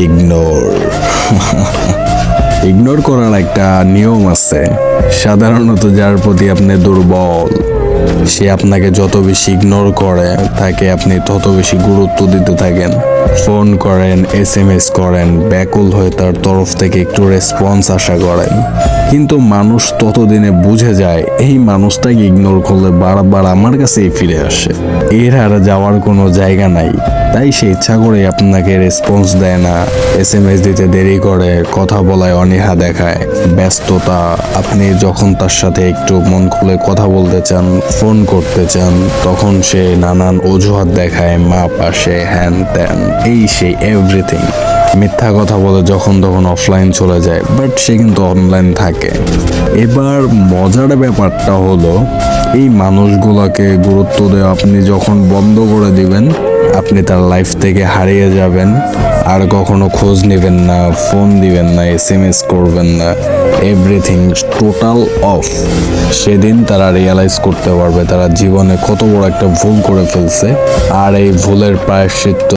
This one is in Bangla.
ইগনোর। ইগনোর করার একটা নিয়ম আছে। সাধারণত যার প্রতি আপনি দুর্বল, সে আপনাকে যত বেশি ইগনোর করে তাকে আপনি তত বেশি গুরুত্ব দিতে থাকেন। ফোন করেন, SMS করেন, ব্যাকুল হয়ে তার তরফ থেকে একটু রেসপন্স আশা করেন। কিন্তু মানুষ ততদিনে বুঝে যায় এই মানুষটাকে ইগনোর করলে বারবার আমার কাছেই ফিরে আসে, এর আর যাওয়ার কোনো জায়গা নাই। তাই সে ইচ্ছা করে আপনাকে রেসপন্স দেয় না, SMS দিতে দেরি করে, কথা বলায় অনীহা দেখায়, ব্যস্ততা। আপনি যখন তার সাথে একটু মন খুলে কথা বলতে চান, ফোন করতে চান, তখন সে নানান অজুহাত দেখায়, মা পাশে, হ্যান ত্যান, এই সেই এভরিথিং। মিথ্যা কথা বলে যখন তখন অফলাইন চলে যায়, বাট সে কিন্তু অনলাইন থাকে। এবার মজার ব্যাপারটা হলো, এই মানুষগুলোকে গুরুত্ব দেওয়া আপনি যখন বন্ধ করে দিবেন, আপনি তার লাইফ থেকে হারিয়ে যাবেন। আর কখনো খোঁজ নেবেন না, ফোন দিবেন না, SMS করবেন না, এভরিথিং টোটাল অফ। সেদিন তারা রিয়েলাইজ করতে পারবে তারা জীবনে কত বড় একটা ভুল করে ফেলছে, আর এই ভুলের প্রায়শ্চিত্ত